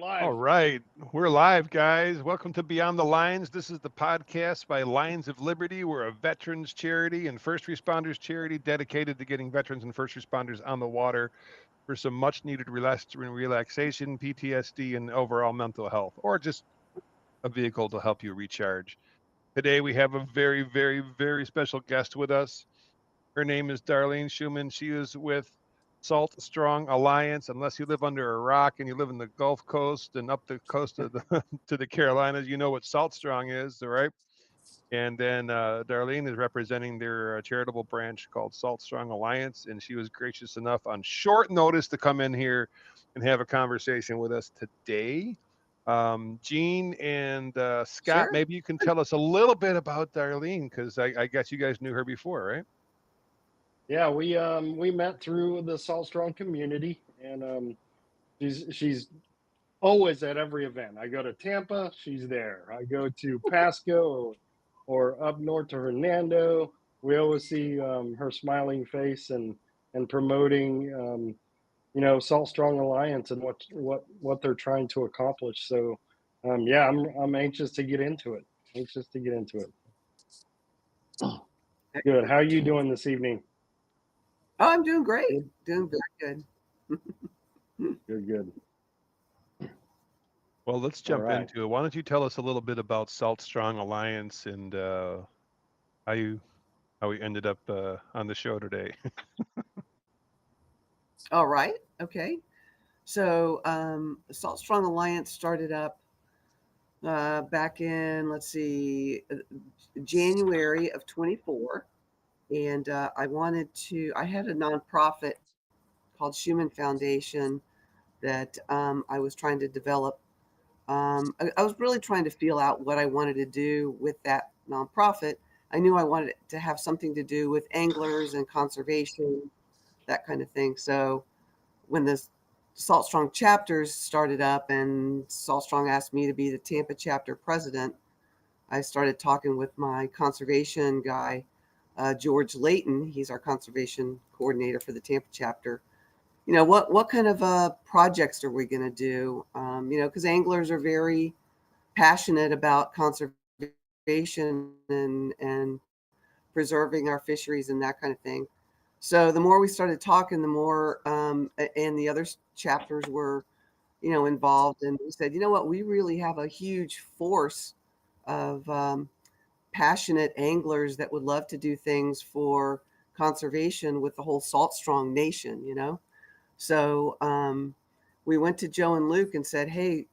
live. All right, we're live, guys. Welcome to Beyond the Lines. This is the podcast by Lines of Liberty. We're a veterans charity and first responders charity dedicated to getting veterans and first responders on the water for some much needed relaxation, PTSD, and overall mental health, or just a vehicle to help you recharge. Today, we have a very, very, very special guest with us. Her name is Darlene Schumann. She is with Salt Strong Alliance. Unless you live under a rock and you live in the Gulf Coast and up the coast of the to the Carolinas, you know what Salt Strong is, all right? And then Darlene is representing their charitable branch called Salt Strong Alliance, and she was gracious enough on short notice to come in here and have a conversation with us today. Gene and Scott, Sure. maybe you can tell us a little bit about Darlene, because I guess you guys knew her before, right? Yeah, we met through the Salt Strong community, and she's always at every event. I go to Tampa, she's there. I go to Pasco or up north to Hernando. We always see her smiling face and promoting Salt Strong Alliance and what they're trying to accomplish. So yeah, I'm anxious to get into it. Anxious to get into it. Good. How are you doing this evening? Oh, I'm doing great. Good. Doing very good. Good. Well, let's All jump right. into it. Why don't you tell us a little bit about Salt Strong Alliance and how we ended up on the show today? All right. Okay. So, Salt Strong Alliance started up back in, let's see, January of 24. And I had a nonprofit called Schumann Foundation that I was trying to develop. I was really trying to feel out what I wanted to do with that nonprofit. I knew I wanted it to have something to do with anglers and conservation, that kind of thing. So when the Salt Strong chapters started up and Salt Strong asked me to be the Tampa chapter president, I started talking with my conservation guy, George Layton. He's our conservation coordinator for the Tampa chapter. What kind of projects are we going to do? Because anglers are very passionate about conservation and preserving our fisheries and that kind of thing. So the more we started talking, the more and the other chapters were, involved. And we said, you know what, we really have a huge force of passionate anglers that would love to do things for conservation with the whole Salt Strong nation. So we went to Joe and Luke and said, hey,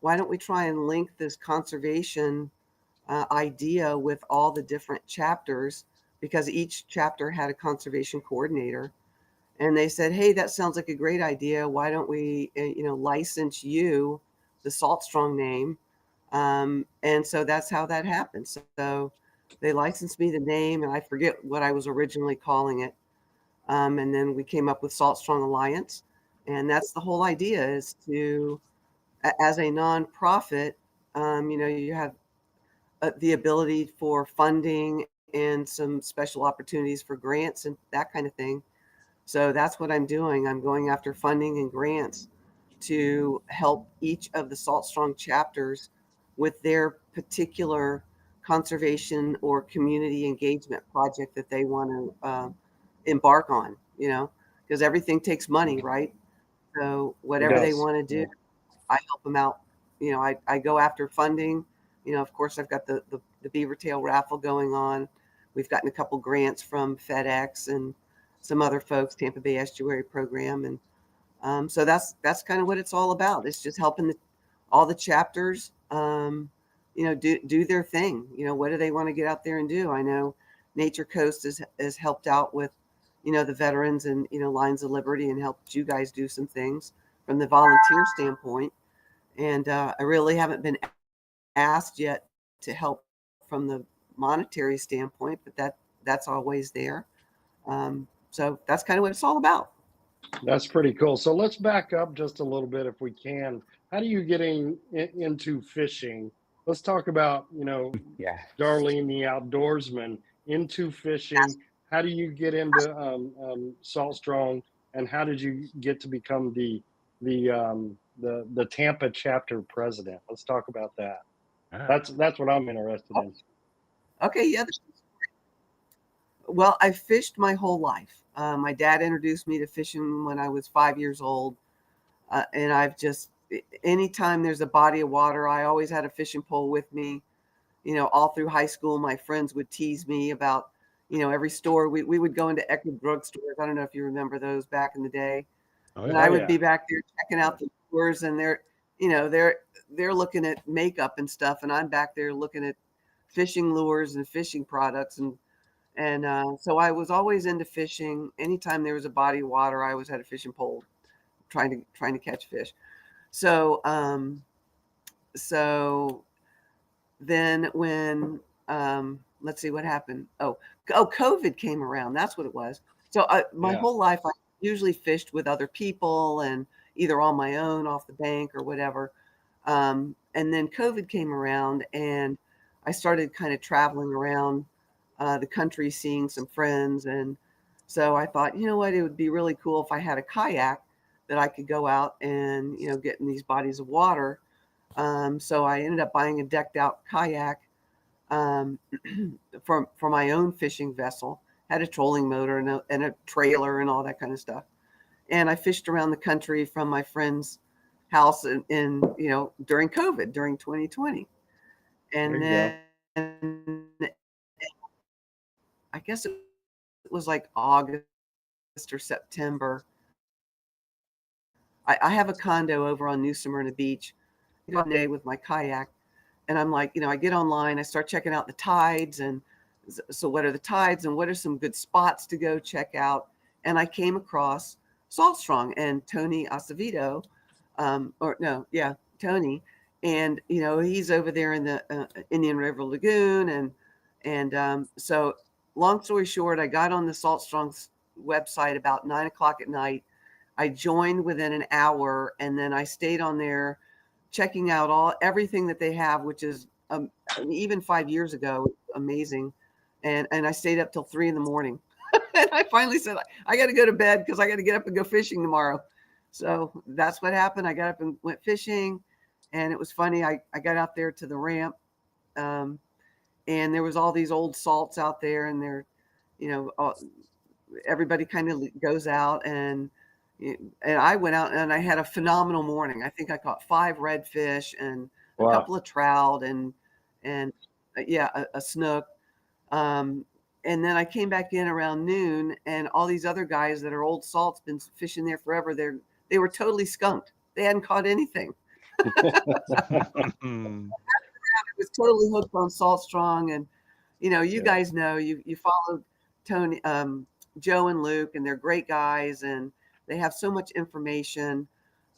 why don't we try and link this conservation idea with all the different chapters, because each chapter had a conservation coordinator. And they said, hey, that sounds like a great idea. Why don't we, license you the Salt Strong name? And so that's how that happened. So they licensed me the name, and I forget what I was originally calling it. And then we came up with Salt Strong Alliance. And that's the whole idea, is to, as a nonprofit, you have the ability for funding and some special opportunities for grants and that kind of thing. So that's what I'm doing. I'm going after funding and grants to help each of the Salt Strong chapters with their particular conservation or community engagement project that they want to embark on, because everything takes money, right? So It whatever they does. want to do, I help them out. I go after funding. Of course, I've got the beaver tail raffle going on. We've gotten a couple grants from FedEx and some other folks, Tampa Bay Estuary Program. And so that's kind of what it's all about. It's just helping all the chapters, do their thing. What do they want to get out there and do? I know Nature Coast has helped out with, the veterans and, Lines of Liberty, and helped you guys do some things from the volunteer standpoint. And I really haven't been asked yet to help from the monetary standpoint, but that's always there. So that's kind of what it's all about. That's pretty cool. So let's back up just a little bit if we can. How do you get into fishing? Let's talk about, Yeah. Darlene, the outdoorsman, into fishing. How do you get into Salt Strong, and how did you get to become the the Tampa chapter president. Let's talk about that. Ah, That's what I'm interested in. Okay, yeah. Well, I fished my whole life. My dad introduced me to fishing when I was 5 years old. And I've just, anytime there's a body of water, I always had a fishing pole with me. All through high school, my friends would tease me about, every store. We would go into Echo drugstores. I don't know if you remember those back in the day. oh And yeah. I Oh, would yeah. be back there checking out the stores, and they're looking at makeup and stuff, and I'm back there looking at fishing lures and fishing products, and so I was always into fishing. Anytime there was a body of water, I always had a fishing pole, trying to catch fish. So so then when let's see what happened. COVID came around. That's what it was. So my Yeah. whole life I usually fished with other people and either on my own off the bank or whatever. And then COVID came around and I started kind of traveling around the country, seeing some friends. And so I thought, you know what, it would be really cool if I had a kayak that I could go out and, get in these bodies of water. So I ended up buying a decked out kayak um, for my own fishing vessel. Had a trolling motor and a trailer and all that kind of stuff. And I fished around the country from my friend's house during COVID, during 2020. There And you go. then I guess it was like August or September. I have a condo over on New Smyrna Beach. I go one day with my kayak, and I'm like, I get online, I start checking out the tides, and so what are the tides and what are some good spots to go check out? And I came across Salt Strong and Tony Acevedo, Tony, and he's over there in the Indian River Lagoon, and so long story short, I got on the Salt Strong's website about 9 o'clock at night. I joined within an hour, and then I stayed on there checking out everything that they have, which is even 5 years ago, amazing. And I stayed up till 3 a.m. And I finally said, I got to go to bed because I got to get up and go fishing tomorrow. So that's what happened. I got up and went fishing, and it was funny. I got out there to the ramp, and there was all these old salts out there, and everybody kind of goes out, and I went out and I had a phenomenal morning. I think I caught 5 redfish and a Wow. couple of trout and a snook. And then I came back in around noon, and all these other guys that are old salts, been fishing there forever. They were totally skunked. They hadn't caught anything. I was totally hooked on Salt Strong, and you guys know you followed Tony, Joe, and Luke, and they're great guys, and they have so much information.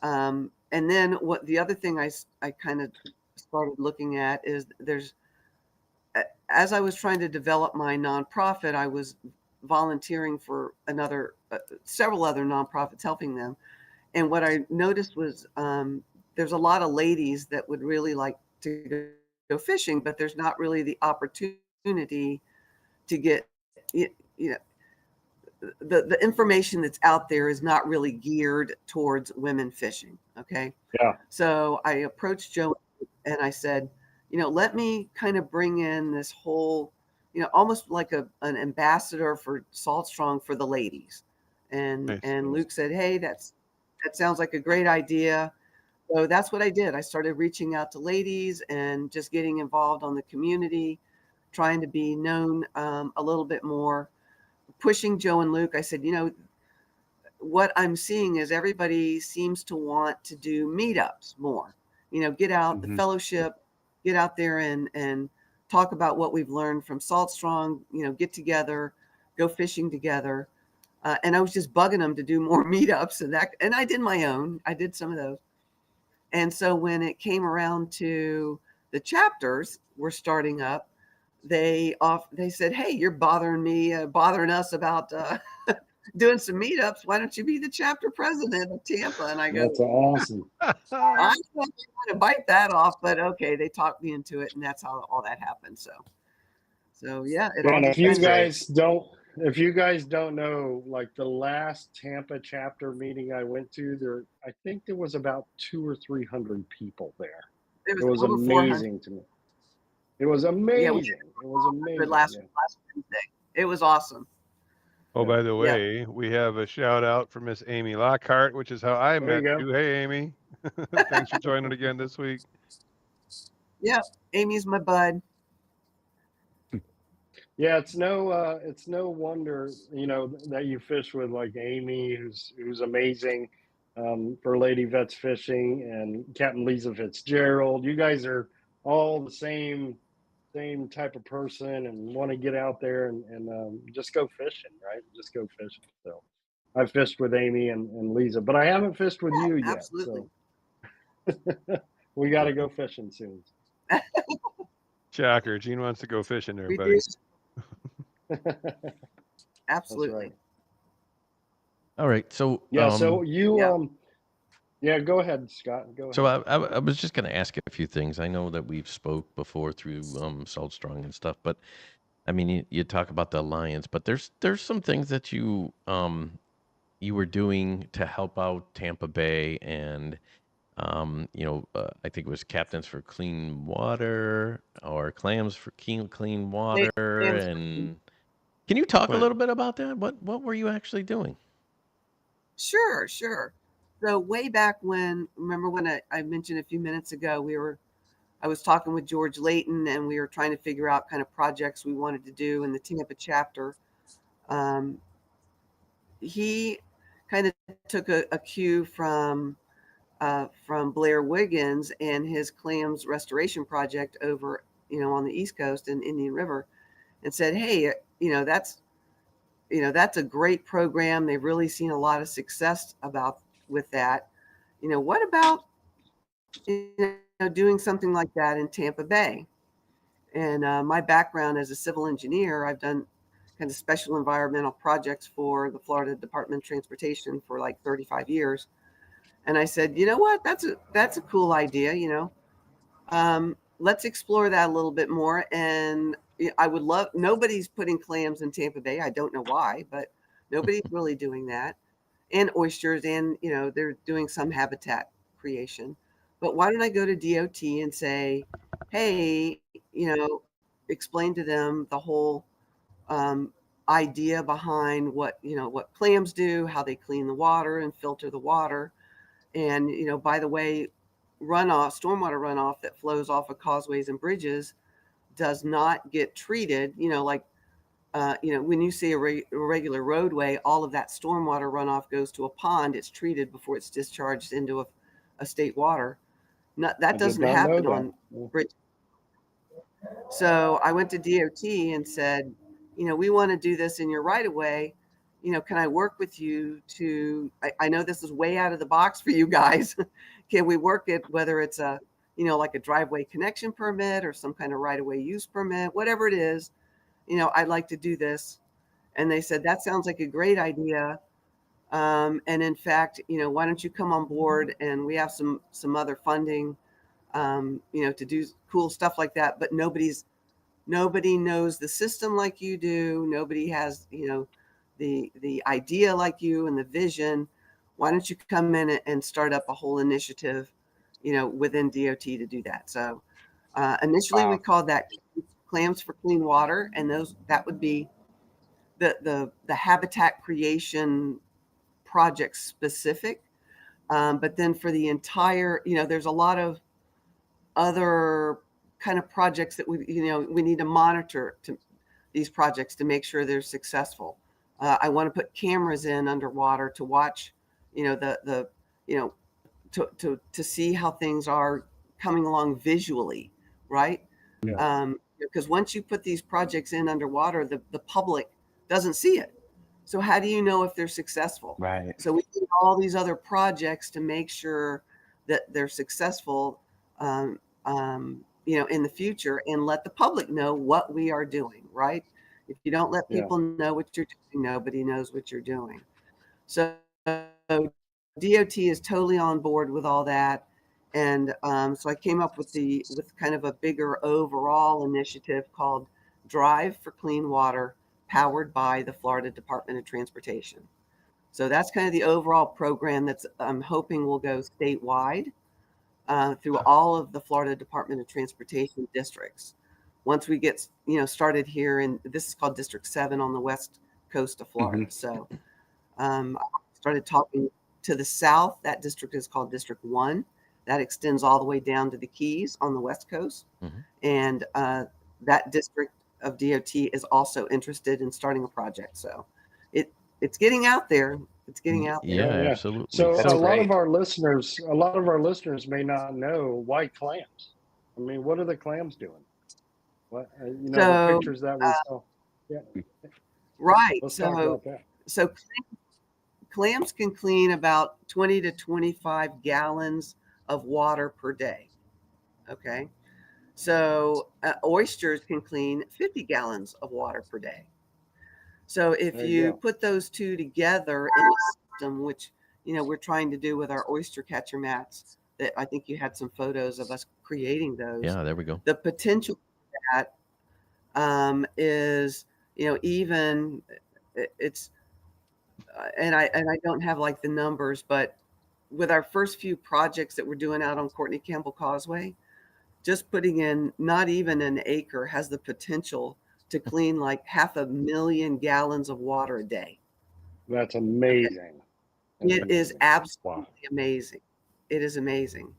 And then what the other thing I kind of started looking at is as I was trying to develop my nonprofit, I was volunteering for several other nonprofits, helping them. And what I noticed was there's a lot of ladies that would really like to go fishing, but there's not really the opportunity to get, the information that's out there is not really geared towards women fishing. Okay. Yeah. So I approached Joe and I said, let me kind of bring in this whole, almost like an ambassador for Salt Strong for the ladies. And Nice. and Luke said, hey, that sounds like a great idea. So that's what I did. I started reaching out to ladies and just getting involved on the community, trying to be known a little bit more, pushing Joe and Luke. I said, what I'm seeing is everybody seems to want to do meetups more, get out, the fellowship, get out there and talk about what we've learned from Salt Strong, get together, go fishing together. And I was just bugging them to do more meetups and I did my own. I did some of those. And so when it came around to the chapters were starting up, they said, hey, you're bothering us about doing some meetups. Why don't you be the chapter president of Tampa? And I go, That's awesome. I don't want to bite that off, but okay, they talked me into it, and that's how all that happened. So yeah, it all And just if you kind of, guys don't, if you guys don't know, like the last Tampa chapter meeting I went to, I think there was about 200 or 300 people there. There It was was over 400. amazing to me. It was Yeah, we amazing. It was 400 amazing. last Yeah. Wednesday. It was awesome. Oh, Yeah. by the Yeah. way, we have a shout out for Miss Amy Lockhart, which is how I There you met go. you. Hey, Amy. Thanks for joining again this week. Yeah. Amy's my bud. Yeah, it's no wonder, that you fish with like Amy, who's amazing, for Lady Vets Fishing, and Captain Lisa Fitzgerald. You guys are all the same type of person and want to get out there and just go fishing, right? Just go fishing. So I've fished with Amy and Lisa, but I haven't fished with you yet. Absolutely. So we got to go fishing soon. Shocker. Gene wants to go fishing there, We buddy. do. That's Absolutely. right. All right. So, Yeah. So you, Yeah. yeah, go ahead, Scott. Go so ahead. I was just going to ask a few things. I know that we've spoke before through Salt Strong and stuff, but I mean, you talk about the alliance, but there's some things that you were doing to help out Tampa Bay, and I think it was Captains for Clean Water or Clams for Clean Water. Clams- And can you talk a Wait. little bit about that? What were you actually doing? Sure, sure. So way back when, remember when I mentioned a few minutes ago, I was talking with George Layton, and we were trying to figure out kind of projects we wanted to do in the Tampa chapter. He kind of took a cue from Blair Wiggins and his clams restoration project over, on the East Coast in Indian River, and said, "Hey, that's a great program. They've really seen a lot of success with that. What about doing something like that in Tampa Bay?" And my background as a civil engineer, I've done kind of special environmental projects for the Florida Department of Transportation for like 35 years. And I said, you know what? That's a cool idea. Let's explore that a little bit more. And I would love. Nobody's putting clams in Tampa Bay. I don't know why, but nobody's really doing that. And oysters, and they're doing some habitat creation. But why don't I go to DOT and say, hey, explain to them the whole um, idea behind what clams do, how they clean the water and filter the water, and by the way, stormwater runoff that flows off of causeways and bridges does not get treated. Like when you see a regular roadway, all of that stormwater runoff goes to a pond. It's treated before it's discharged into a state water. That doesn't happen on bridge. So I went to DOT and said, we want to do this in your right of way. Can I work with you I know this is way out of the box for you guys. Can we work it, whether it's like a driveway connection permit or some kind of right of way use permit, whatever it is, I'd like to do this. And they said, that sounds like a great idea. And in fact, why don't you come on board, and we have some other funding, to do cool stuff like that. But nobody knows the system like you do. Nobody has, the idea like you and the vision. Why don't you come in and start up a whole initiative, within DOT to do that? So initially we called that Clams for Clean Water, and that would be the habitat creation project specific. But then for the entire, there's a lot of other kind of projects that we need to monitor these projects to make sure they're successful. I want to put cameras in underwater to watch, the to see how things are coming along visually, right? Yeah. Because once you put these projects in underwater, the public doesn't see it. So how do you know if they're successful? Right. So we need all these other projects to make sure that they're successful, in the future, and let the public know what we are doing, right? If you don't let Yeah. people know what you're doing, nobody knows what you're doing. So DOT is totally on board with all that. And so I came up with kind of a bigger overall initiative called Drive for Clean Water powered by the Florida Department of Transportation. So that's kind of the overall program that's I'm hoping will go statewide through all of the Florida Department of Transportation districts. Once we get started here, and this is called District 7 on the west coast of Florida. So I started talking to the south. That district is called District 1. That extends all the way down to the Keys on the west coast. And that district of DOT is also interested in starting a project. So it's getting out there. It's getting out there. Yeah, absolutely. So That's a lot great. of our listeners may not know why clams. I mean, what are the clams doing? What the So, pictures that we saw. Yeah. right. Let's talk about that. So clams can clean about 20 to 25 gallons of water per day. Okay. So oysters can clean 50 gallons of water per day. So if There you you go. put those two together in a system, which we're trying to do with our oyster catcher mats, that I think you had some photos of us creating those. Yeah, there we go. The potential for that is even it's and I don't have like the numbers, but with our first few projects that we're doing out on Courtney Campbell Causeway, just putting in not even an acre has the potential to clean like 500,000 gallons of water a day. That's amazing. It is absolutely amazing. It is amazing.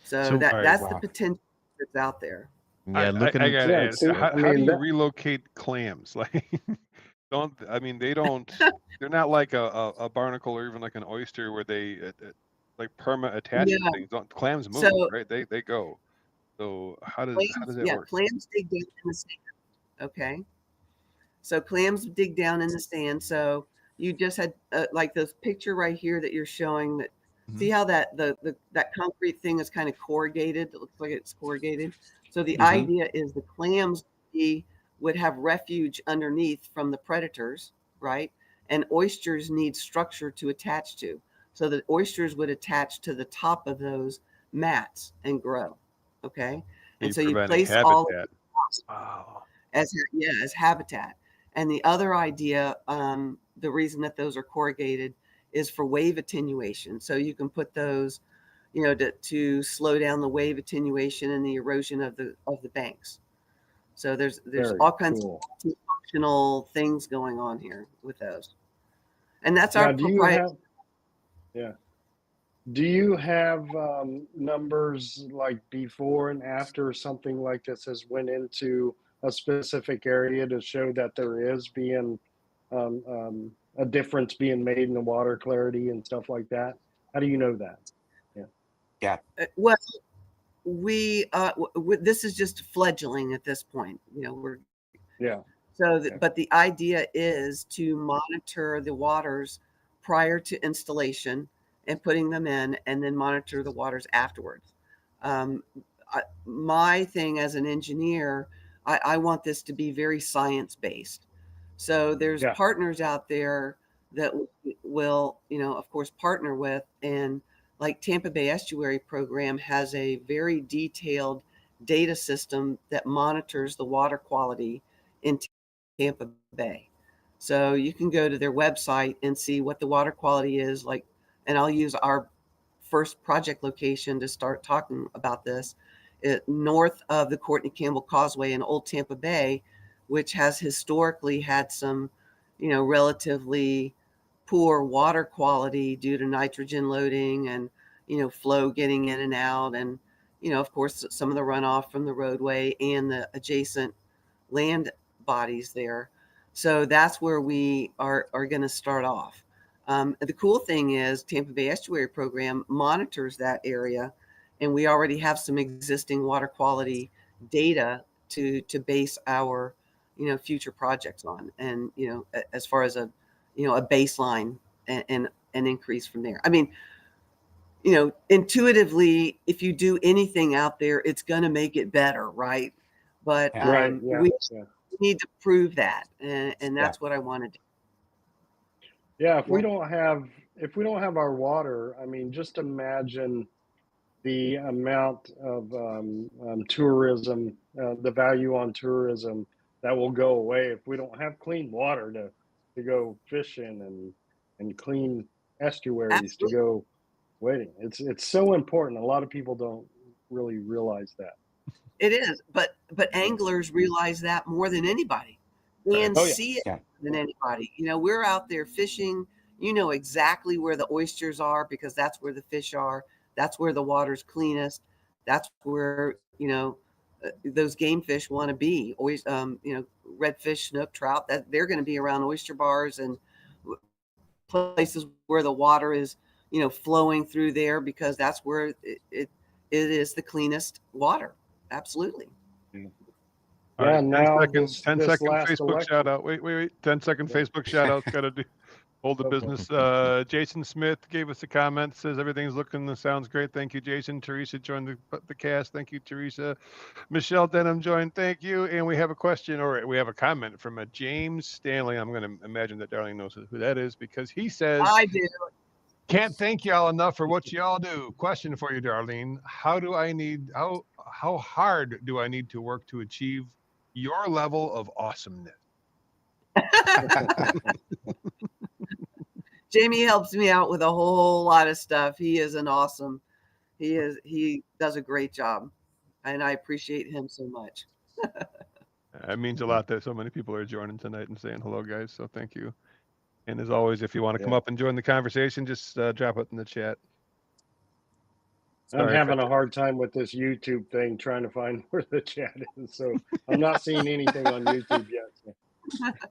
So that's the potential that's out there. I Yeah, gotta Yeah, ask, see, how I do mean, you that- relocate clams? Like, they're not like a barnacle or even like an oyster where they like perma attach to Yeah. things. Clams move, So- right? They go. So how does that work? Clams dig down in the sand. Okay. So clams dig down in the sand. So you just had like this picture right here that you're showing that. See how that that concrete thing is kind of corrugated? It looks like it's corrugated. So the idea is the clams would have refuge underneath from the predators, right? And oysters need structure to attach to. So the oysters would attach to the top of those mats and grow. Okay. And so you place all of habitat. Wow. as habitat. And the other idea, the reason that those are corrugated is for wave attenuation. So you can put those, to slow down the wave attenuation and the erosion of the banks. So there's Very all kinds cool. of functional things going on here with those. And that's Now, our proprietary. Do you have numbers like before and after something like this has went into a specific area to show that there is being a difference being made in the water clarity and stuff like that? How do you know that? Well, we this is just fledgling at this point. We're but the idea is to monitor the waters prior to installation and putting them in, and then monitor the waters afterwards. My thing as an engineer, I want this to be very science-based. So there's partners out there that will, of course, partner with, and like Tampa Bay Estuary Program has a very detailed data system that monitors the water quality in Tampa Bay. So you can go to their website and see what the water quality is like. And I'll use our first project location to start talking about this. North of the Courtney Campbell Causeway in Old Tampa Bay, which has historically had some, relatively poor water quality due to nitrogen loading and, flow getting in and out. And, of course, some of the runoff from the roadway and the adjacent land bodies there. So that's where we are going to start off. The cool thing is Tampa Bay Estuary Program monitors that area, and we already have some existing water quality data to base our, future projects on. And, as far as a baseline and an increase from there. I mean, intuitively, if you do anything out there, it's going to make it better, right? But we need to prove that, and that's what I want to do. Yeah, if we don't have our water, I mean, just imagine the amount of tourism, the value on tourism that will go away if we don't have clean water to go fishing and clean estuaries to Absolutely. go wading. It's so important. A lot of people don't really realize that. It is, but anglers realize that more than anybody and Oh yeah. see it Yeah. than anybody. You know, we're out there fishing. You know exactly where the oysters are because that's where the fish are. That's where the water's cleanest. That's where, those game fish want to be. Always, redfish, snook, trout. That they're going to be around oyster bars and places where the water is, flowing through there because that's where it is the cleanest water. Absolutely. All Yeah, right, 10 now seconds, 10 this second last Facebook election. shout out. Wait. 10-second Yeah. Facebook shout out. Got to do hold the Okay. business. Jason Smith gave us a comment, says everything's looking and sounds great. Thank you, Jason. Teresa joined the cast. Thank you, Teresa. Michelle Denham joined. Thank you. And we have a question, or we have a comment from a James Stanley. I'm going to imagine that Darlene knows who that is because he says, I do. can't thank y'all enough for what y'all do. Question for you, Darlene. How hard do I need to work to achieve your level of awesomeness? Jamie helps me out with a whole lot of stuff. He is an awesome. He does a great job, and I appreciate him so much. It means a lot that so many people are joining tonight and saying hello, guys. So thank you. And as always, if you want to come Yeah. up and join the conversation, just drop it in the chat. I'm Sorry, having a hard time with this YouTube thing trying to find where the chat is. So I'm not seeing anything on YouTube yet. So.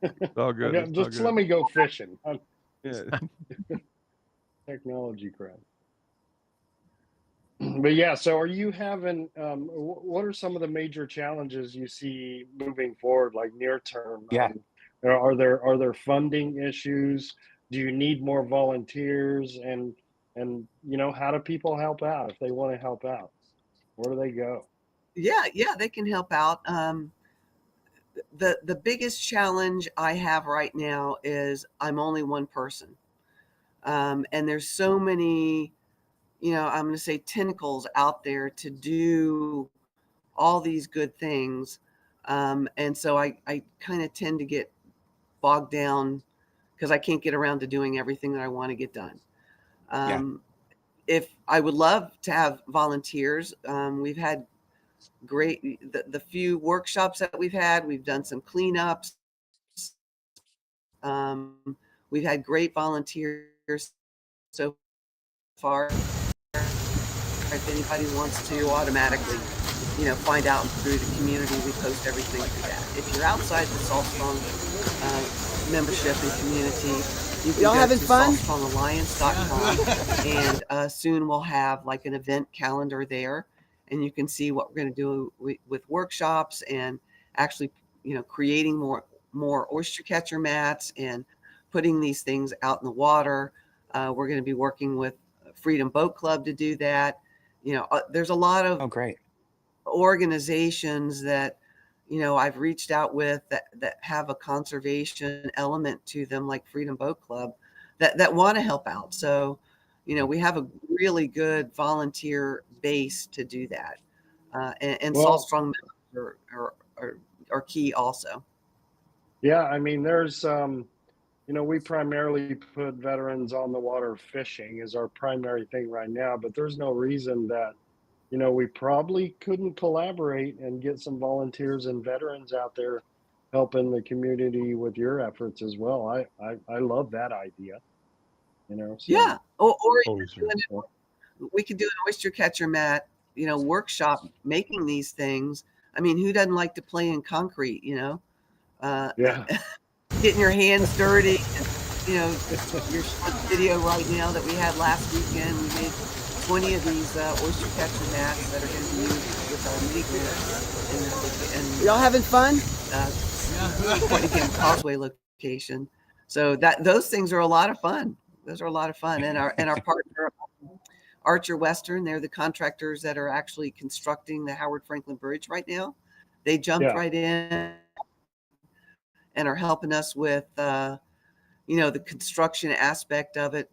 It's all good. Okay, It's all just good. let me go fishing. Yeah. Technology crap. But yeah, so are you having what are some of the major challenges you see moving forward, like near term? Yeah. Are there funding issues? Do you need more volunteers? And how do people help out if they want to help out? Where do they go? Yeah, they can help out. The biggest challenge I have right now is I'm only one person, and there's so many, I'm going to say tentacles out there to do all these good things, and so I kind of tend to get bogged down because I can't get around to doing everything that I want to get done. If I would love to have volunteers, we've had great the few workshops that we've done some cleanups. We've had great volunteers so far. If anybody wants to automatically, find out through the community, we post everything through that. If you're outside the Salt Strong membership and community, you can Y'all go having to fun? saltstrongalliance.com and soon we'll have like an event calendar there, and you can see what we're going to do with workshops and actually, creating more oyster catcher mats and putting these things out in the water. We're going to be working with Freedom Boat Club to do that. There's a lot of great. organizations that, I've reached out with that have a conservation element to them, like Freedom Boat Club, that want to help out. So, we have a really good volunteer base to do that. And Salt Strong members are key also. Yeah, I mean, there's we primarily put veterans on the water. Fishing is our primary thing right now, but there's no reason that we probably couldn't collaborate and get some volunteers and veterans out there helping the community with your efforts as well. I love that idea. So. Yeah, or Oyster. we could do an oyster catcher mat, workshop making these things. I mean, who doesn't like to play in concrete? Yeah. Getting your hands dirty. Your short video right now that we had last weekend, we made 20 of these oyster catcher mats that are going to be used with our mini grids. And Y'all having fun? Again, Causeway location. So those things are a lot of fun. Those are a lot of fun. And our partner, Archer Western, they're the contractors that are actually constructing the Howard Franklin Bridge right now. They jumped right in and are helping us with the construction aspect of it,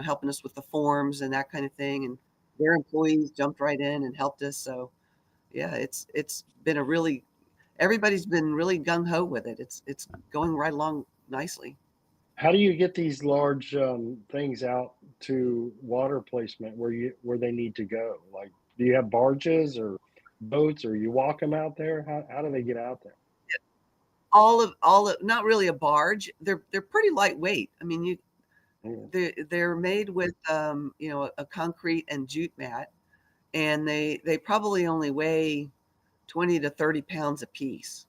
helping us with the forms and that kind of thing. And their employees jumped right in and helped us. So yeah, it's been everybody's been really gung ho with it. It's going right along nicely. How do you get these large things out to water placement where they need to go? Like, do you have barges or boats, or you walk them out there? How do they get out there? All of not really a barge. They're pretty lightweight. I mean, they're made with a concrete and jute mat, and they probably only weigh 20 to 30 pounds a piece.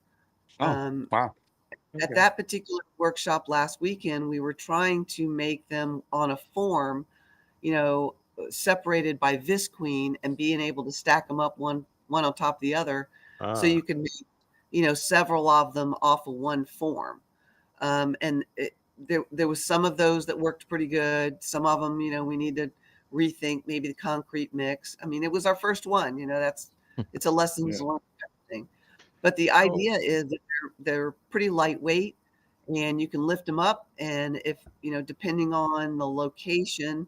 Oh, wow. At Okay. that particular workshop last weekend, we were trying to make them on a form, separated by Visqueen, and being able to stack them up one on top of the other, so you can make, several of them off of one form. And there was some of those that worked pretty good. Some of them, we need to rethink maybe the concrete mix. I mean, it was our first one. It's a lessons learned kind of thing. But the idea is that they're pretty lightweight, and you can lift them up. And if, depending on the location,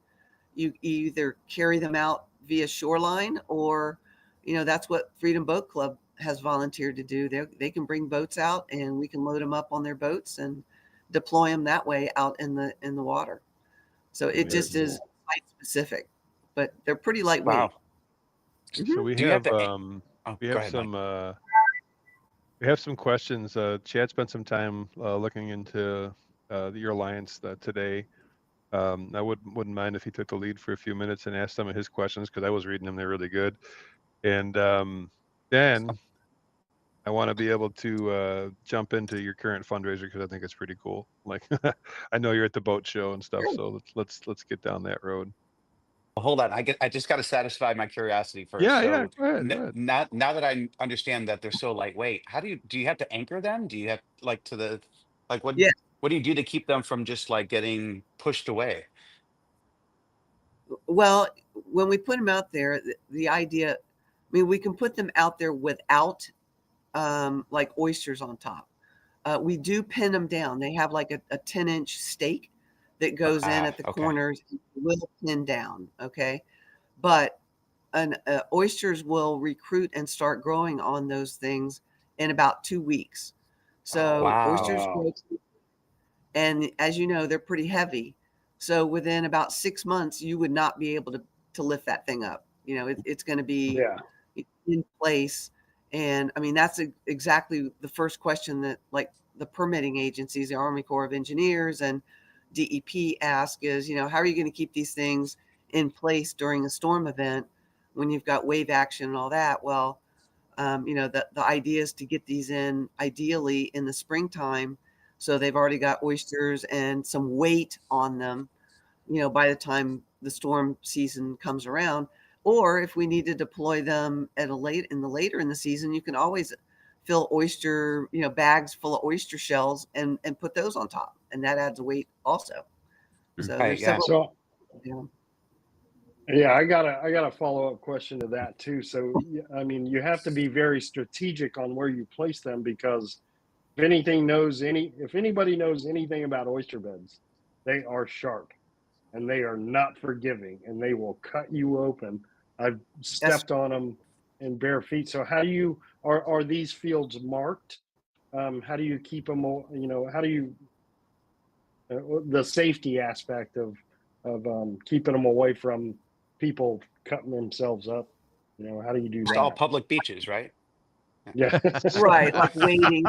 you either carry them out via shoreline, or, that's what Freedom Boat Club has volunteered to do. They can bring boats out, and we can load them up on their boats and deploy them that way out in the water. So it just is site specific, but they're pretty lightweight. Wow. So we Do you have have to- we go have ahead, some Mike. we have some questions. Chad spent some time looking into your alliance today. I wouldn't mind if he took the lead for a few minutes and asked some of his questions, because I was reading them. They're really good. And then I want to be able to jump into your current fundraiser, because I think it's pretty cool. Like, I know you're at the boat show and stuff, so let's get down that road. Hold on. I just got to satisfy my curiosity first. Yeah, So go ahead. now that I understand that they're so lightweight, how do you have to anchor them? Do you have what Yeah. what do you do to keep them from just like getting pushed away? Well, when we put them out there, the idea, I mean, we can put them out there without like oysters on top. We do pin them down. They have like a 10-inch stake that goes in at the Okay. corners. Will pin down, okay? But oysters will recruit and start growing on those things in about 2 weeks. So Wow. oysters Wow. grow, and as you know, they're pretty heavy. So within about 6 months, you would not be able to lift that thing up. It's going to be Yeah. in place. And I mean, that's exactly the first question that, like, the permitting agencies, the Army Corps of Engineers and DEP ask is, how are you going to keep these things in place during a storm event when you've got wave action and all that? Well, the idea is to get these in ideally in the springtime, so they've already got oysters and some weight on them, by the time the storm season comes around. Or if we need to deploy them later in the season, you can always fill oyster, bags full of oyster shells and put those on top, and that adds weight also. So Right, there's yeah. several. So Yeah. yeah, I got a follow-up question to that too. So I mean, you have to be very strategic on where you place them, because if anybody knows anything about oyster beds, they are sharp and they are not forgiving, and they will cut you open. I've stepped on them in bare feet. So how do you are these fields marked? How do you keep them? How do you the safety aspect of keeping them away from people cutting themselves up? How do you do It's all that? public beaches, right? Yeah. Right, like waiting.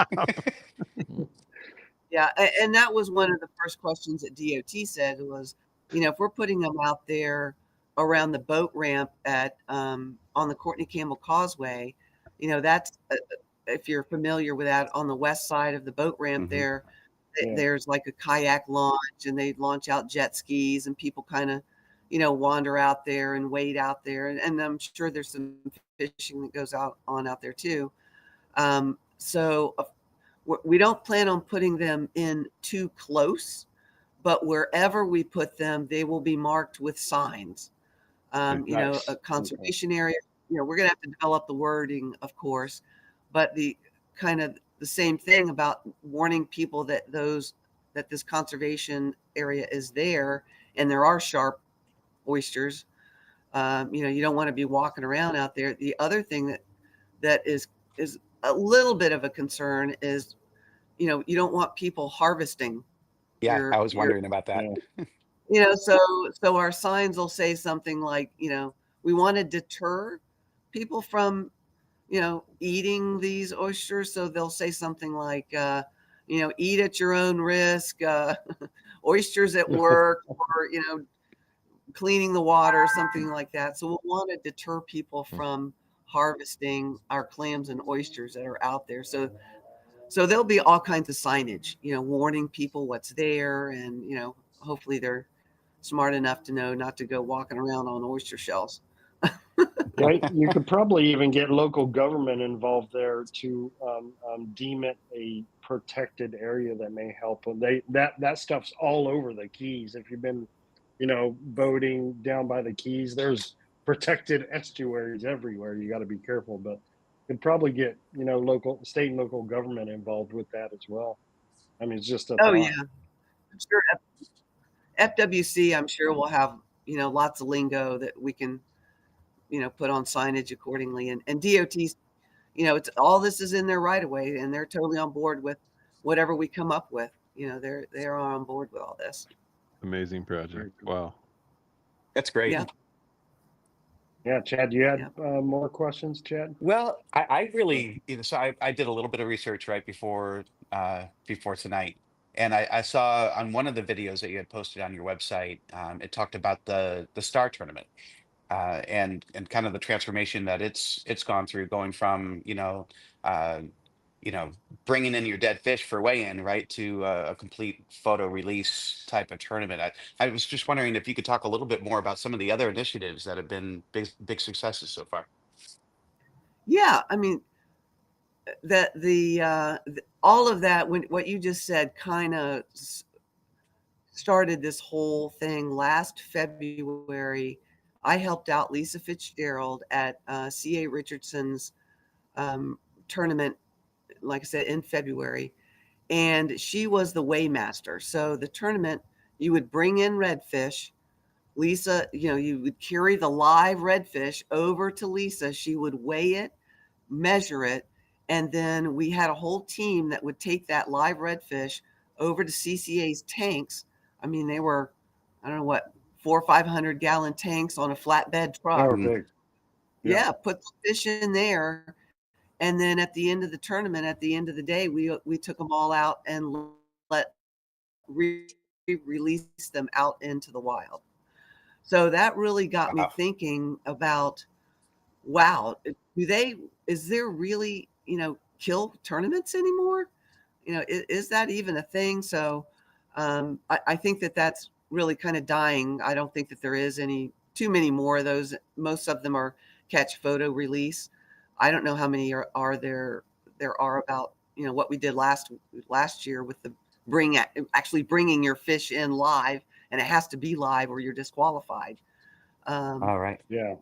Yeah, and that was one of the first questions that DOT said was, if we're putting them out there around the boat ramp at on the Courtney Campbell Causeway, that's if you're familiar with that, on the west side of the boat ramp Mhm. there, Yeah. there's like a kayak launch, and they launch out jet skis, and people kind of, wander out there and wade out there, and I'm sure there's some fishing that goes out there too. So we don't plan on putting them in too close, but wherever we put them, they will be marked with signs. Nice. A conservation area. We're going to have to develop the wording, of course, but the kind of the same thing about warning people that this conservation area is there, and there are sharp oysters. You don't want to be walking around out there. The other thing that is is a little bit of a concern is, you don't want people harvesting Yeah, I your was wondering about that. so our signs will say something like, we want to deter people from, eating these oysters. So they'll say something like, eat at your own risk, oysters at work, or, cleaning the water, something like that. So we'll want to deter people from harvesting our clams and oysters that are out there. So there'll be all kinds of signage, warning people what's there. And, hopefully they're smart enough to know not to go walking around on oyster shells. Right. You could probably even get local government involved there to deem it a protected area that may help. And that stuff's all over the Keys. If you've been, boating down by the Keys, there's protected estuaries everywhere. You got to be careful, but you could probably get, local, state and local government involved with that as well. I mean, it's just a Oh thought. yeah, I'm sure FWC, I'm sure will have, lots of lingo that we can, put on signage accordingly. And DOT's, it's all, this is in their right of way, and they're totally on board with whatever we come up with. They're on board with all this. Amazing project. Wow. That's great. Yeah. Yeah, Chad, you had more questions, Chad? Well, I really, so I did a little bit of research right before tonight, and I saw on one of the videos that you had posted on your website, it talked about the Star Tournament, and kind of the transformation that it's gone through, going from uh, bringing in your dead fish for weigh-in, right, to a complete photo release type of tournament. I was just wondering if you could talk a little bit more about some of the other initiatives that have been big successes so far. Yeah. I mean, all of that, what you just said kind of started this whole thing last February. I helped out Lisa Fitzgerald at C.A. Richardson's tournament, like I said, in February. And she was the weighmaster. So the tournament, you would bring in redfish. Lisa, you would carry the live redfish over to Lisa. She would weigh it, measure it, and then we had a whole team that would take that live redfish over to CCA's tanks. I mean, they were, I don't know what, 400 or 500 gallon tanks on a flatbed truck. Oh, big. Yeah, put the fish in there. And then at the end of the tournament, at the end of the day, we took them all out and release them out into the wild. So that really got me thinking about, wow, is there really, kill tournaments anymore? Is that even a thing? So I think that's really kind of dying. I don't think that there is too many more of those. Most of them are catch, photo, release. I don't know how many there are about, what we did last year with the actually bringing your fish in live, and it has to be live or you're disqualified. All right. Yeah.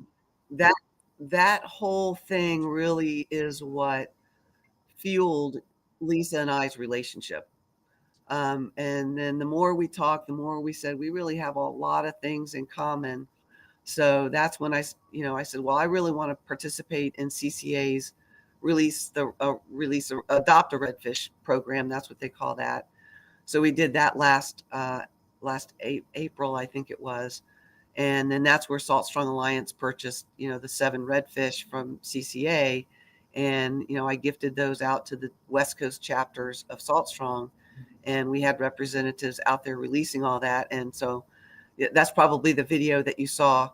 That whole thing really is what fueled Lisa and I's relationship. And then the more we talked, the more we said we really have a lot of things in common. So that's when I said, well, I really want to participate in CCA's adopt a redfish program. That's what they call that. So we did that last April, I think it was. And then that's where Salt Strong Alliance purchased, the 7 redfish from CCA. And, I gifted those out to the West Coast chapters of Salt Strong. And we had representatives out there releasing all that. And so that's probably the video that you saw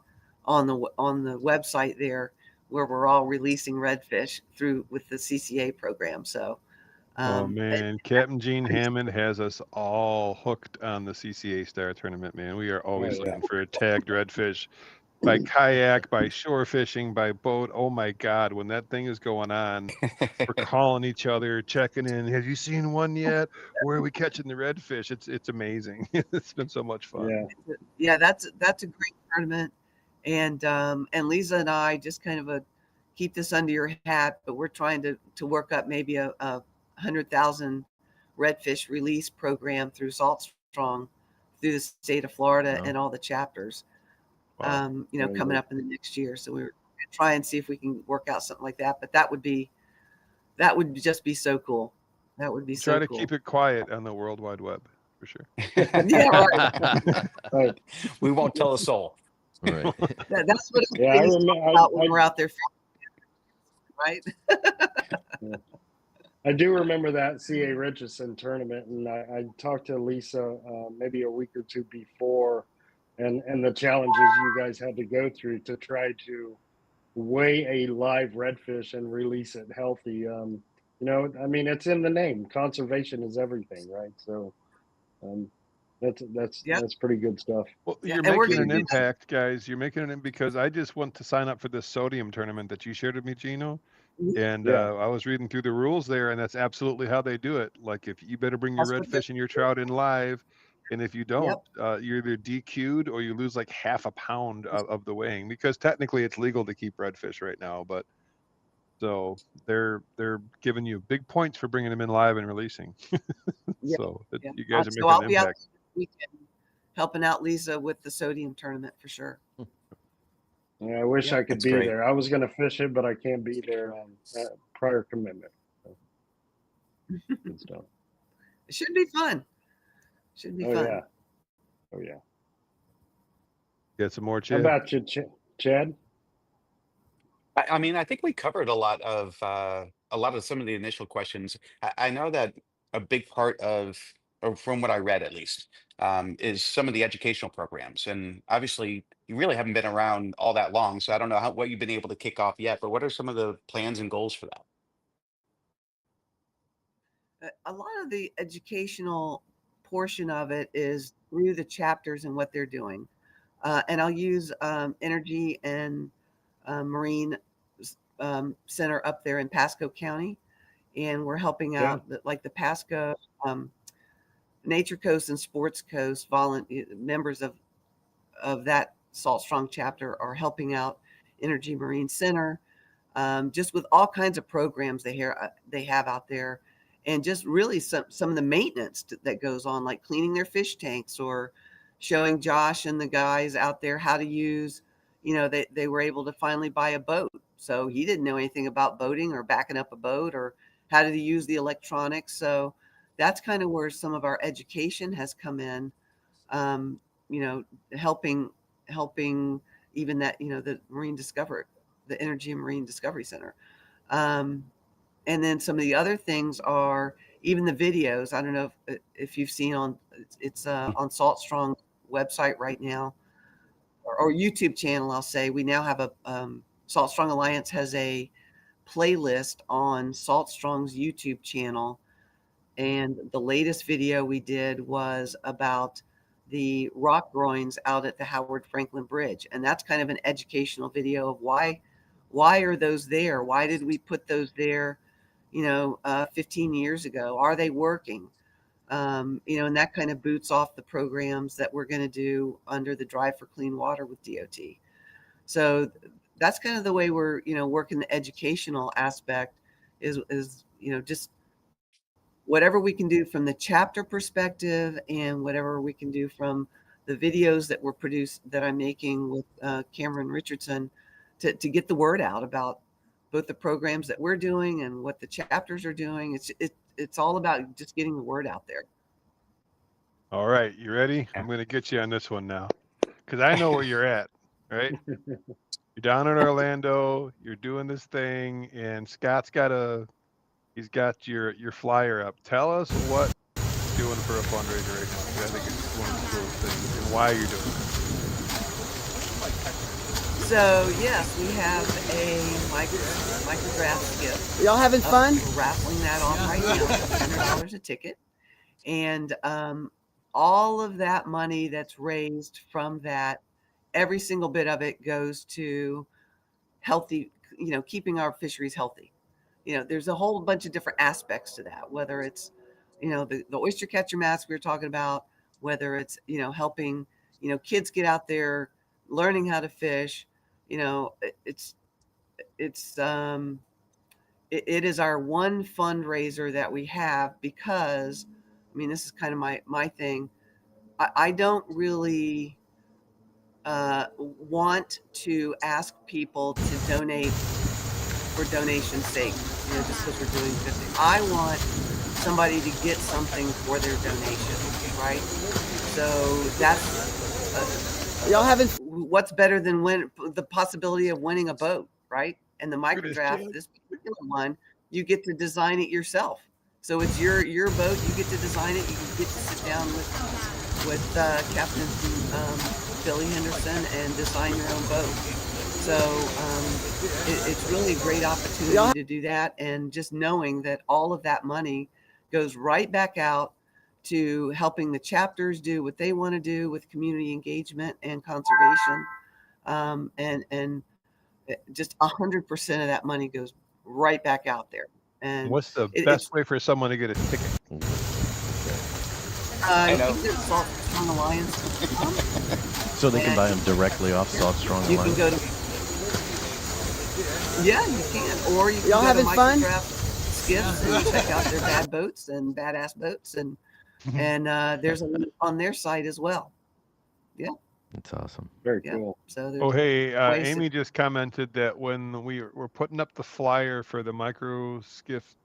on the website there, where we're all releasing redfish with the CCA program. So, oh man, Captain Gene Hammond has us all hooked on the CCA Star Tournament, man. We are always looking for a tagged redfish, by kayak, by shore fishing, by boat. Oh my God, when that thing is going on, we're calling each other, checking in. Have you seen one yet? Where are we catching the redfish? It's amazing. It's been so much fun. Yeah, that's a great tournament. And Lisa and I just kind of keep this under your hat, but we're trying to work up maybe a 100,000 redfish release program through Salt Strong, through the state of Florida and all the chapters. Wow. Coming up in the next year. So we're going to try and see if we can work out something like that. But that would be that would just be so cool. That would be Try so to cool. keep it quiet on the World Wide Web for sure. Yeah, right. Right. We won't tell a soul. Right. That's what Yeah, I everybody's remember. talking about when we're out there, right? I do remember that C.A. Richardson tournament, and I talked to Lisa maybe a week or two before, and the challenges you guys had to go through to try to weigh a live redfish and release it healthy. You know, I mean, it's in the name. Conservation is everything, right? So um, Yep. that's pretty good stuff. Well, Yeah, you're and we're making gonna an do that. impact, guys. You're making it because I just want to sign up for this sodium tournament that you shared with me, Gino. And Yeah. I was reading through the rules there, and that's absolutely how they do it. Like, if you better bring your That's what they're- redfish and your trout in live, and if you don't, Yep. you're either DQ'd or you lose like half a pound of the weighing, because technically it's legal to keep redfish right now. But so they're giving you big points for bringing them in live and releasing. Yeah. So Yeah. you guys are So making I'll an be out impact. this weekend helping out Lisa with the sodium tournament for sure. Yeah, I wish Yep. I could That's be great. there. I was going to fish it, but I can't be there prior commitment. So, good stuff. It should be fun. Should be Oh fun. yeah. Oh yeah. Get some more, How Chad. about you, Chad? I mean, I think we covered a lot of some of the initial questions. I know that a big part of, or from what I read at least, is some of the educational programs. And obviously, you really haven't been around all that long, so I don't know what you've been able to kick off yet. But what are some of the plans and goals for that? A lot of the educational portion of it is through the chapters and what they're doing. And I'll use Energy and Marine Center up there in Pasco County. And we're helping Yeah. out like the Pasco Nature Coast and Sports Coast members of that Salt Strong chapter are helping out Energy Marine Center, just with all kinds of programs they have out there, and just really some of the maintenance that goes on, like cleaning their fish tanks or showing Josh and the guys out there how to use, you know, they were able to finally buy a boat. So he didn't know anything about boating or backing up a boat or how to use the electronics. So that's kind of where some of our education has come in, you know, helping even that, you know, the Energy and Marine Discovery Center. And then some of the other things are even the videos. I don't know if you've seen it's on Salt Strong website right now, or YouTube channel. I'll say we now have a Salt Strong Alliance has a playlist on Salt Strong's YouTube channel. And the latest video we did was about the rock groins out at the Howard Franklin Bridge. And that's kind of an educational video of why are those there? Why did we put those there, you know, 15 years ago? Are they working? You know, and that kind of boots off the programs that we're going to do under the Drive for Clean Water with DOT. So that's kind of the way we're, you know, working the educational aspect is, you know, just whatever we can do from the chapter perspective and whatever we can do from the videos that were produced that I'm making with Cameron Richardson to get the word out about both the programs that we're doing and what the chapters are doing. It's all about just getting the word out there. All right, you ready? I'm going to get you on this one now, because I know where you're at, right? You're down in Orlando, you're doing this thing, and Scott's got he's got your flyer up. Tell us what you're doing for a fundraiser right now, 'cause I think it's one of the coolest things, and why you're doing it. So yes, we have a micrograph skip. Y'all having fun? We're raffling that off right now. $100 a ticket, and all of that money that's raised from that, every single bit of it goes to healthy, you know, keeping our fisheries healthy. You know, there's a whole bunch of different aspects to that, whether it's, you know, the oyster catcher mask we were talking about, whether it's, you know, helping, you know, kids get out there, learning how to fish. You know, it is our one fundraiser that we have, because, I mean, this is kind of my thing. I don't really want to ask people to donate for donation's sake. just because we're doing 50. I want somebody to get something for their donation, right? So that's Y'all having what's better than the possibility of winning a boat, right? And the at this microdraft, kid. this particular one, you get to design it yourself. So it's your boat. You get to design it. You get to sit down with Captain Billy Henderson and design your own boat. So it's really a great opportunity to do that. And just knowing that all of that money goes right back out to helping the chapters do what they want to do with community engagement and conservation. And just 100% of that money goes right back out there. And What's the it's best way for someone to get a ticket? I you know. can go to Salt Strong Alliance. So they can buy them directly off Salt Strong You can Alliance? go to, yeah, you can, or you can Y'all go having to fun? Microdraft Skiffs and check out their bad boats and badass boats, and there's a link on their site as well. That's awesome. Very Yeah. cool. So there's Oh, hey, ways to- Amy just commented that when we were putting up the flyer for the microdraft skiff,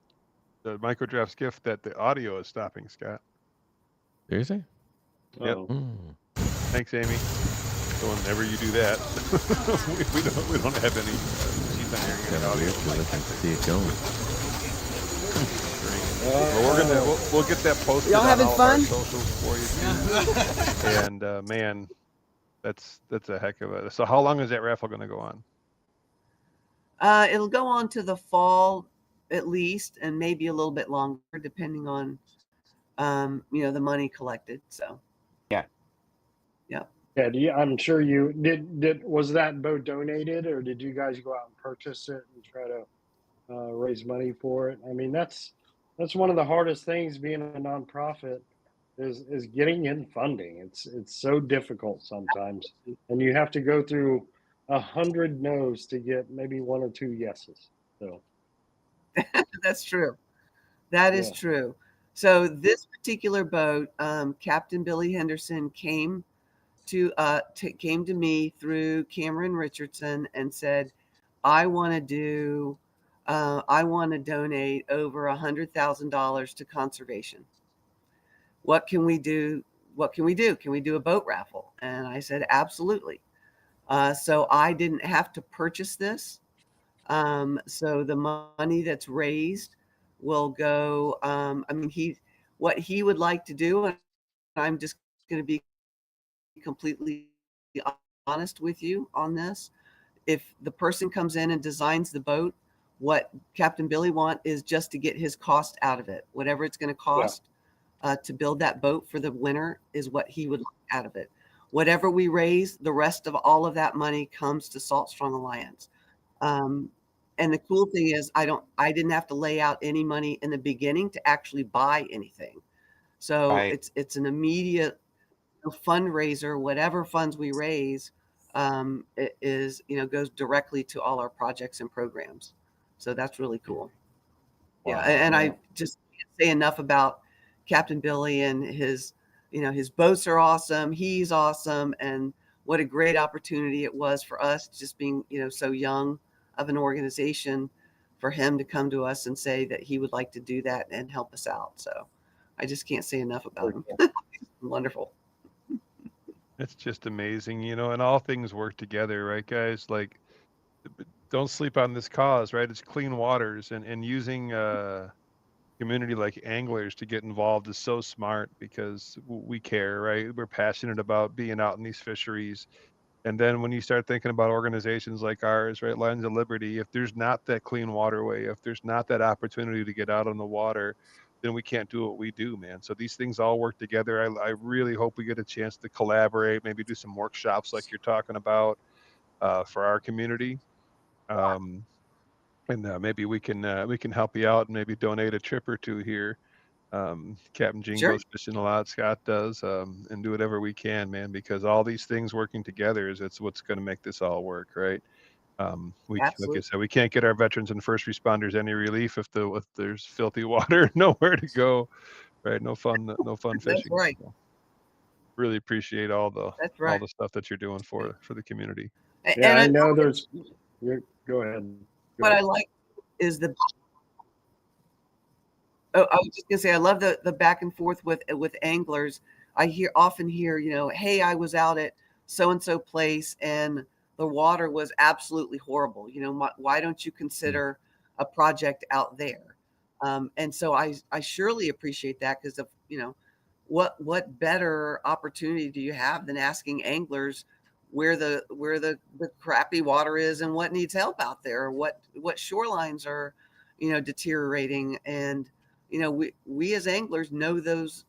that the audio is stopping, Scott. Seriously? Yep. Oh, Thanks, Amy. So whenever you do that, we don't have any. She's not hearing any Kind of audio. weird because I can see it going. Well, we'll get that posted Y'all on having all fun? of our socials for you too. And man, that's a heck of a. So how long is that raffle going to go on? it'll go on to the fall at least, and maybe a little bit longer, depending on the money collected. So yeah. I'm sure you did. Was that boat donated, or did you guys go out and purchase it and try to raise money for it? I mean, that's one of the hardest things being a nonprofit is getting in funding. It's so difficult sometimes, and you have to go through 100 no's to get maybe one or two yeses. So that's true. That is Yeah. true. So this particular boat, Captain Billy Henderson came to me through Cameron Richardson and said, I want to donate over $100,000 to conservation. What can we do? Can we do a boat raffle? And I said, absolutely. So I didn't have to purchase this. So the money that's raised will go. What he would like to do, and I'm just going to be completely honest with you on this. If the person comes in and designs the boat, what Captain Billy want is just to get his cost out of it. Whatever it's going to cost to build that boat for the winter is what he would like out of it. Whatever we raise, the rest of all of that money comes to Salt Strong Alliance. And the cool thing is I didn't have to lay out any money in the beginning to actually buy anything. So Right. it's an immediate fundraiser. Whatever funds we raise it is, goes directly to all our projects and programs. So that's really cool. Yeah. And I just can't say enough about Captain Billy and his boats are awesome. He's awesome. And what a great opportunity it was for us, just being, so young of an organization, for him to come to us and say that he would like to do that and help us out. So I just can't say enough about him. Wonderful. It's just amazing, and all things work together, right, guys? Like, don't sleep on this cause, right? It's clean waters, and using community like anglers to get involved is so smart because we care, right? We're passionate about being out in these fisheries. And then when you start thinking about organizations like ours, right, Lines of Liberty, if there's not that clean waterway, if there's not that opportunity to get out on the water, then we can't do what we do, man. So these things all work together. I really hope we get a chance to collaborate, maybe do some workshops like you're talking about for our community. And maybe we can help you out and maybe donate a trip or two here. Captain Gene Sure. goes fishing a lot, Scott does, and do whatever we can, man, because all these things working together it's what's going to make this all work, right? Like I Absolutely. said, we can't get our veterans and first responders any relief if there's filthy water, nowhere to go, right? No fun That's fishing. right. So really appreciate all That's right. the stuff that you're doing for the community. Yeah, I And know there's. Go ahead. what I like is Oh, I was just gonna say, I love the back and forth with anglers. I often hear, hey, I was out at so and so place and the water was absolutely horrible. Why don't you consider a project out there? And so I surely appreciate that, because of what better opportunity do you have than asking anglers where the crappy water is and what needs help out there, or what shorelines are deteriorating. And we as anglers know those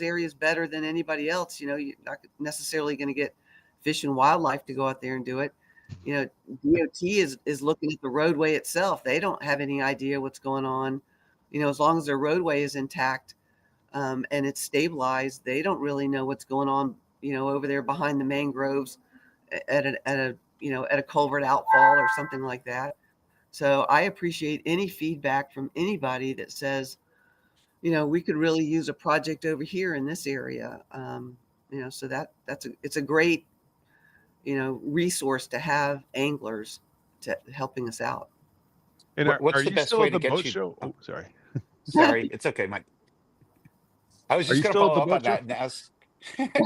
areas better than anybody else. You're not necessarily going to get Fish and Wildlife to go out there and do it. DOT is looking at the roadway itself. They don't have any idea what's going on. As long as their roadway is intact, and it's stabilized, they don't really know what's going on over there behind the mangroves at a culvert outfall or something like that. So I appreciate any feedback from anybody that says, we could really use a project over here in this area. So it's a great, resource to have anglers to helping us out. And are What's the you best still way at to the get boat you? show? Oh, sorry. Sorry, it's okay, Mike. I was Are just you going to still at follow the up on boat show? that and ask,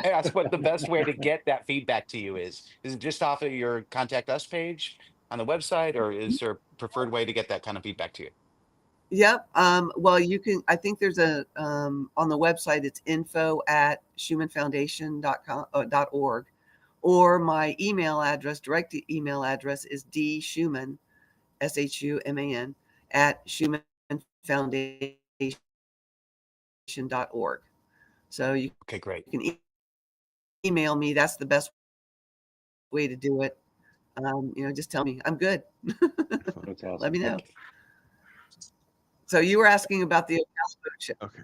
ask what the best way to get that feedback to you is. Is it just off of your contact us page on the website, or is there a preferred way to get that kind of feedback to you? Yep. Well, you can, I think there's on the website, it's info@schumannfoundation.org, or my email address, direct email address is dschumann, SHUMAN, @schumannfoundation.org. So you Okay, great. can email me. That's the best way to do it. Just tell me I'm good. That's awesome. Let me know. So you were asking about the Ocala Boat Show. Okay.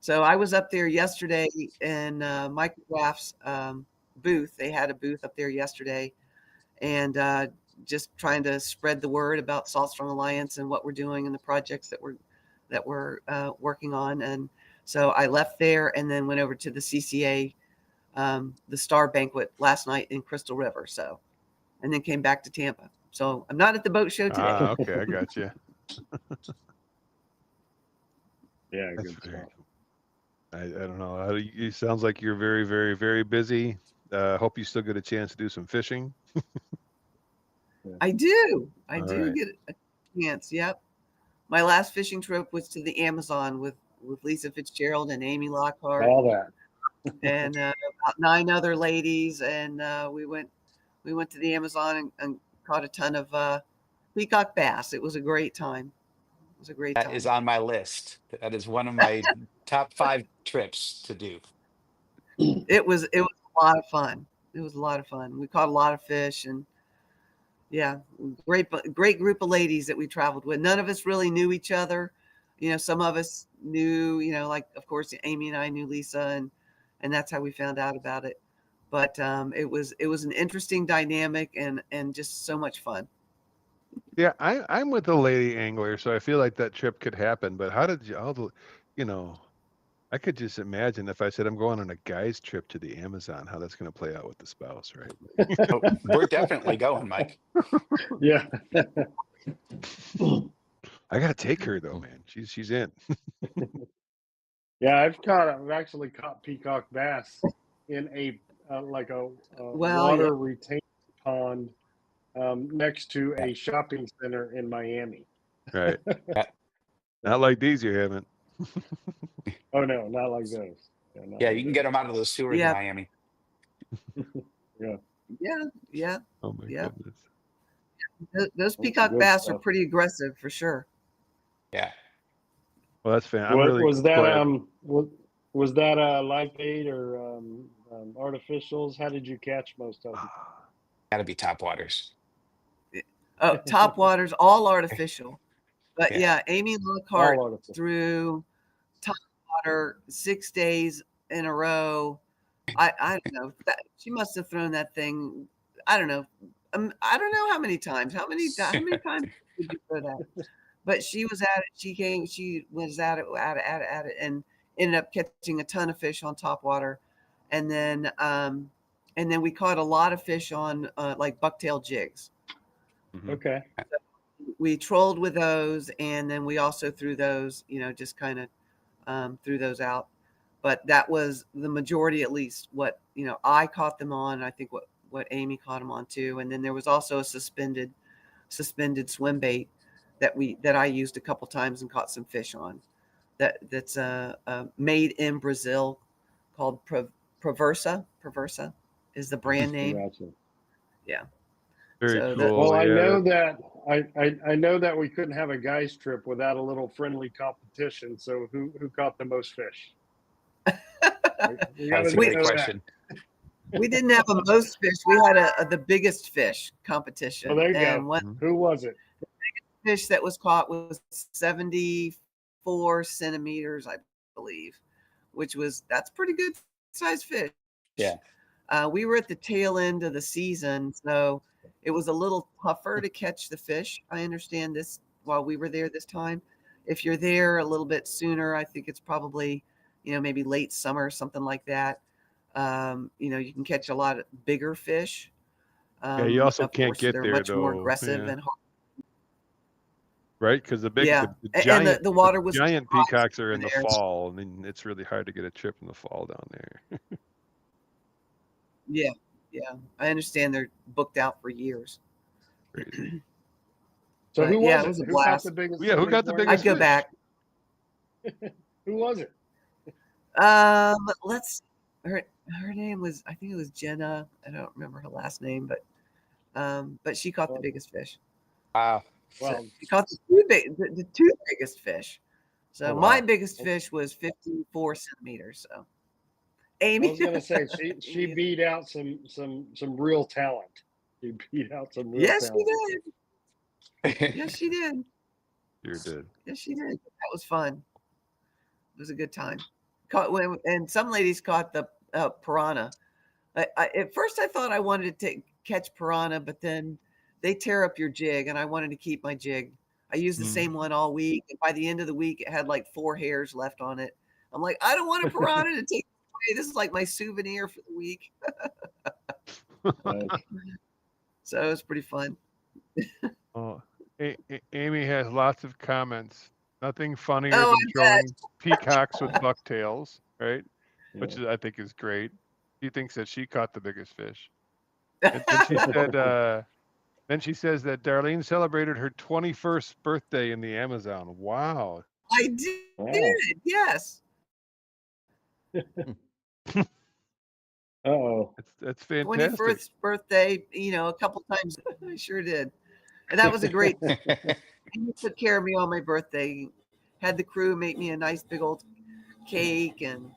So I was up there yesterday in Mike Graff's booth. They had a booth up there yesterday, and just trying to spread the word about Salt Strong Alliance and what we're doing and the projects that we're working on. And so I left there and then went over to the CCA, the Star Banquet last night in Crystal River. So, and then came back to Tampa. So I'm not at the boat show today. Okay, I got you. Yeah, That's good very stuff. cool. I don't know. It sounds like you're very, very, very busy. Hope you still get a chance to do some fishing. I do. I All do right. get a chance. Yep. My last fishing trip was to the Amazon with Lisa Fitzgerald and Amy Lockhart All that. and about 9 other ladies, and we went to the Amazon and caught a ton of peacock bass. It was a great time. It was a great That time. is on my list. That is one of my top 5 trips to do. It was a lot of fun. It was a lot of fun. We caught a lot of fish, and yeah, great group of ladies that we traveled with. None of us really knew each other. Some of us knew, like, of course, Amy and I knew Lisa, and that's how we found out about it. But it was an interesting dynamic and just so much fun. Yeah, I'm with a lady angler, so I feel like that trip could happen. But how did I could just imagine if I said I'm going on a guy's trip to the Amazon, how that's going to play out with the spouse, right? Oh, we're definitely going, Mike. Yeah. I got to take her though, man. She's in. Yeah, I've actually caught peacock bass in a Well, yeah. water retaining pond next to a shopping center in Miami. Right. Yeah. Not like these you haven't. Oh no, not like those. Yeah, you can get them out of those sewers in Yeah. Miami. Yeah. Yeah. Oh my Yeah. goodness. Those That's peacock good bass are stuff. pretty aggressive for sure. Yeah. Well, that's fan. I'm What really was that? glad. Was that live bait or artificials? How did you catch most of them? Got to be top waters. Oh, top waters, all artificial. But Yeah. yeah, Amy Lockhart All artificial. threw top water 6 days in a row. I don't know. She must have thrown that thing. I don't know. I don't know how many times. How many times did you throw that? But she was at it. She was at it, and ended up catching a ton of fish on top water, and then we caught a lot of fish on like bucktail jigs. Mhm. Okay. we trolled with those, and then we also threw those, just kind of threw those out. But that was the majority, at least what I caught them on. I think what Amy caught them on too. And then there was also a suspended swim bait that I used a couple times and caught some fish on. That's made in Brazil, called Proversa. Proversa is the brand name. Gotcha. Yeah. Very So cool. Well, I yeah, know that I know that we couldn't have a guys trip without a little friendly competition. So who caught the most fish? We That's gotta a great know that. question. We didn't have a most fish. We had the biggest fish competition. Well, there you and go. one Who was it? fish that was caught was 74 centimeters, I believe, that's pretty good sized fish. Yeah. We were at the tail end of the season, so it was a little tougher to catch the fish. I understand this while we were there this time. If you're there a little bit sooner, I think it's probably, maybe late summer, something like that. You can catch a lot of bigger fish. yeah. You also Of can't course, get they're there much more though, aggressive yeah. and hard. Right? Because the Yeah, the and giant the water was giant hot peacocks are in the there. fall. I mean, it's really hard to get a trip in the fall down there. Yeah, yeah. I understand they're booked out for years. Crazy. So But who yeah, was it was a Who caught blast. the biggest? Yeah, who fish got the for you? biggest I'd go fish? back. Who was it? Let's her name was, I think it was Jenna. I don't remember her last name, but she caught the Well, biggest fish. Wow. So well, she caught the two biggest fish. So Oh, my wow. biggest fish was 54 centimeters. So I Amy, was gonna say she Amy- beat out some real talent. She beat out some real yes, she talent. did. Yes, she did. Sure did. Yes, she did. That was fun. It was a good time. And some ladies caught the piranha. At first, I thought I wanted to catch piranha, but then they tear up your jig, and I wanted to keep my jig. I used the same one all week, and by the end of the week, it had like 4 hairs left on it. I'm like, I don't want a piranha to take away. This is like my souvenir for the week. So it was pretty fun. Oh, Amy has lots of comments. Nothing funnier Oh, than I bet. trolling peacocks with bucktails, right? Which Yeah. I think is great. She thinks that she caught the biggest fish. And then she said, then she says that Darlene celebrated her 21st birthday in the Amazon. Wow. I did. Wow. Yes. Uh-oh. That's fantastic. 21st birthday, a couple times. I sure did. And that was a great. He took care of me on my birthday. Had the crew make me a nice big old cake, and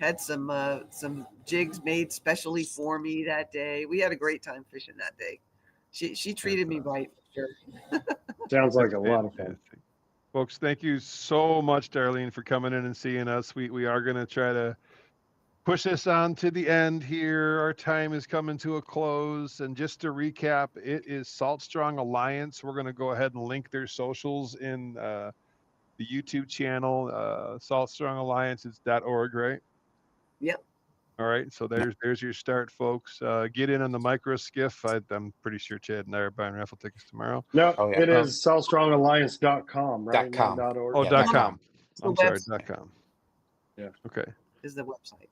had some jigs made specially for me that day. We had a great time fishing that day. She treated me right. For sure. Sounds like That's a lot of fun. fantastic. Folks, thank you so much, Darlene, for coming in and seeing us. We are going to try to push this on to the end here. Our time is coming to a close. And just to recap, it is Salt Strong Alliance. We're going to go ahead and link their socials in the YouTube channel. saltstrongalliance.org, right? Yep. All right. So there's your start, folks. Get in on the micro skiff. I'm pretty sure Chad and I are buying raffle tickets tomorrow. No, Oh, yeah. it is southstrongalliance.com, right? .com. Not .org. Oh, Yeah, .com. The I'm sorry, website .com. Yeah. Okay. is the website.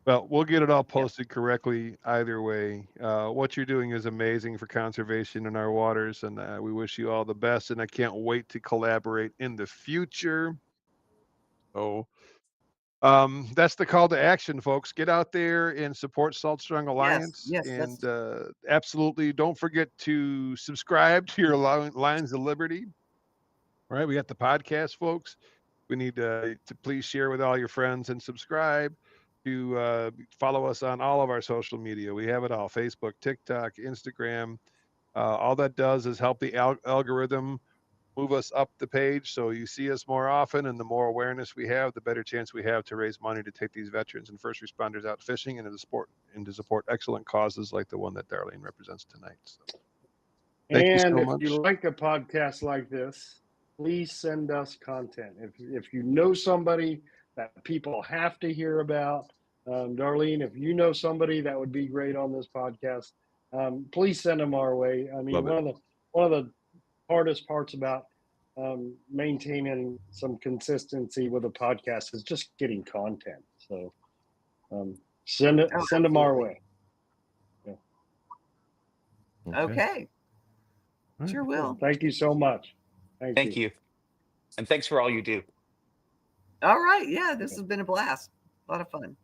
Well, we'll get it all posted correctly either way. What you're doing is amazing for conservation in our waters, and we wish you all the best. And I can't wait to collaborate in the future. So that's the call to action, folks. Get out there and support Salt Strong Alliance. Yes, And absolutely don't forget to subscribe to your Lines of Liberty. All right, we got the podcast, folks. We need to please share with all your friends and subscribe. To follow us on all of our social media. We have it all: Facebook, TikTok, Instagram. All that does is help the algorithm move us up the page, so you see us more often, and the more awareness we have, the better chance we have to raise money to take these veterans and first responders out fishing and to support excellent causes like the one that Darlene represents tonight. So, thank you so And if much. you like a podcast like this, please send us content. If you know somebody that people have to hear about, Darlene, if you know somebody that would be great on this podcast, please send them our way. I mean, Love it. one of the hardest parts about maintaining some consistency with a podcast is just getting content. So send Oh, them our absolutely. way. Okay. Right. Sure will. Thank you so much. Thank you. And thanks for all you do. All right. Yeah, this has been a blast. A lot of fun.